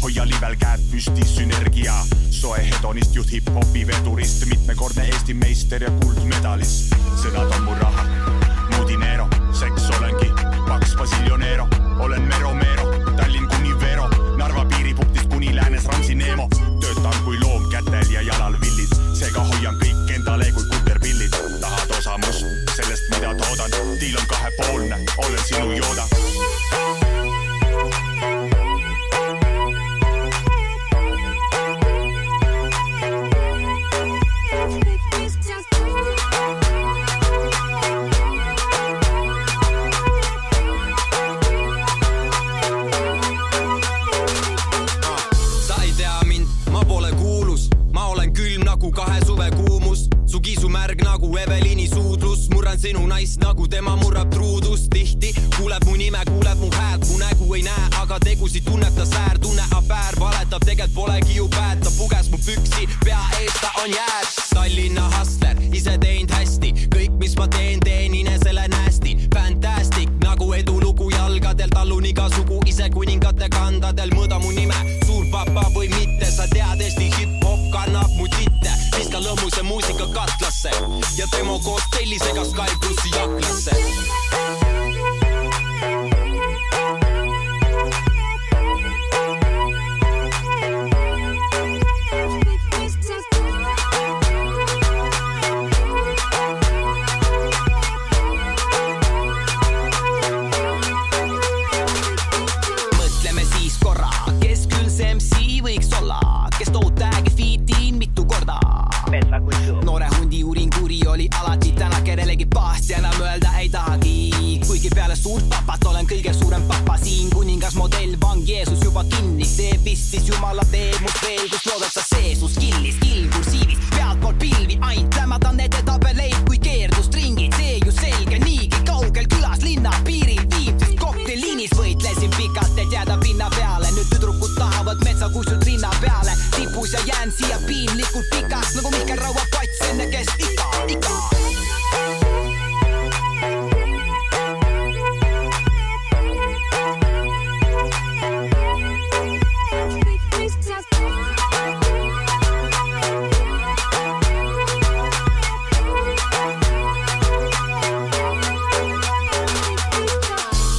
hoia livel käed püsti sünergia. Soe hedonist, juht hip-hopi vedurist, mitmekordne Eesti meister ja kuldmedalist. Sõnad on mu raha, mu dinero, seks olengi, paks basiljonero. Olen Mero, Tallinn kuni Vero, Narva piiripunktist kuni läänes Ramsi Neemo. Töötan kui loom kätel ja jalal villid, seega hoian kõik endale kui kuterpillid. Tahad osa must, sellest mida toodan, diil on kahepoolne, olen sinu jooda. Kahe suve kuumus, su kiisu märg nagu Evelini suudlus. Murran sinu naist nagu tema murrab truudust. Tihti kuuleb mu nime, kuuleb mu häält, mu nägu ei näe, aga tegusid tunneb ta säär. Tunne afäär, valetab, tegelt polegi ju pääd. Ta puges mu püksi, pea eest ta on jääd. Tallinna hustler, ise teinud hästi. Kõik mis ma teen, teen inesele nästi. Fantastic, nagu edulugu jalgadel. Tallun igasugu, ise kuningate kandadel. Mõõda mu nime, suur papa või mitte. Sa tead, Eesti hip-hop kannab mu titte. Viska lõmmuse muusika katlasse ja demo koos tellisega Sky plussi jaklasse. Mõtleme siis korra, kes küll see MC võiks olla, kes toob täägi fiitiin mitu korda. Noore hundi uuringuri oli alati, täna kellelegi pahasti enam öelda ei tahagi. Kuigi peale suurt papat olen kõige suurem papa siin. Kuningas modell, vang Jeesus juba kinni. See pistis Jumala teeb mut veel, kus loodad sa seesus killis. Kill kursiivis, pealtpool pilvi, aint lämmadan nende tabeleid kui keerdust ringid. See ju selge, niigi kaugel külas linna piiril viimsest kokteliinis. Võitlesin pikalt, et jääda pinna peale. Nüüd tüdrukud tahavad metsa kussult rinna peale. Tipus ja jään siia piinlikult pikaks nagu Mihkel Raua pats enne kes iga.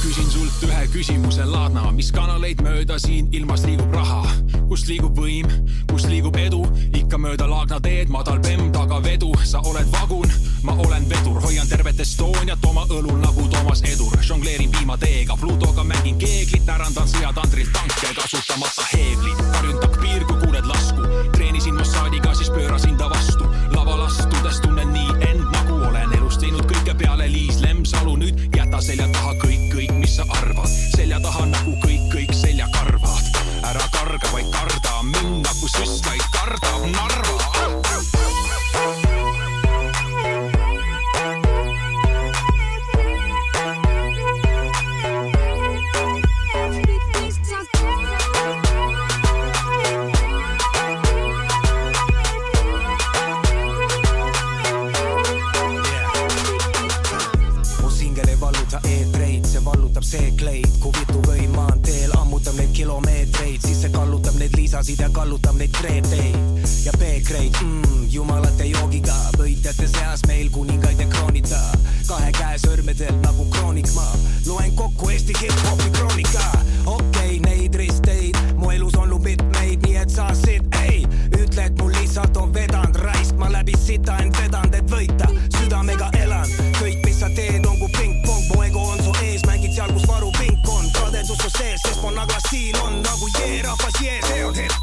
Küsin sult ühe küsimuse laadna, mis kanaleid mööda siin ilmas liigub raha? Kus liigub võim, kus liigub edu? Ikka mööda Laagna teed, madal bemm taga vedu. Sa oled vagun, ma olen vedur. Hoian tervet Estoniat oma õlul nagu Toomas Edur. Žongleerin piimateega, Plutoga mängin keeglit. Närandan sõjatandrilt tanke kasutamata heeglit. Karjun takpiir, kui kuuled lasku. Treenisin Mossadiga, siis pöörasin ta vastu. Laval astudes tunnen nii end nagu olen elust teinud kõike peale Liis Lemsalu. Nüüd jäta selja taha kõik, mis sa arvad. Selja taha nagu kõik selja karvad. Ära karga, vaid karda minna, kui süstlaid kardab Narva. Mu singel ei valluta E-treid, see vallutab see kleid. Kui vitu või maanteel ammutab neid kilomeetreid, siis see kallutab neid liisasid ja kallutab neid kreeteid ja B-kreid. Jumalate joogiga võitjate seas meil kuningaid ja kroonita. Kahe käe sõrmedel nagu kroonik ma loen kokku Eesti hip-hopi kroonika. Okei, neid risteid mu elus on mitmeid, nii et sa siit ei ütle, et mul lihtsalt on vedanud raisk. Ma läbi sita end vedanud, et võita, südamega elan. Kõik mis sa teed on kui ping-pong, mu ego on su ees, mängid seal kus varu pink on. Kadedus su sees, sest mu nagla stiil on nagu jee, rahvas jee, see on hip.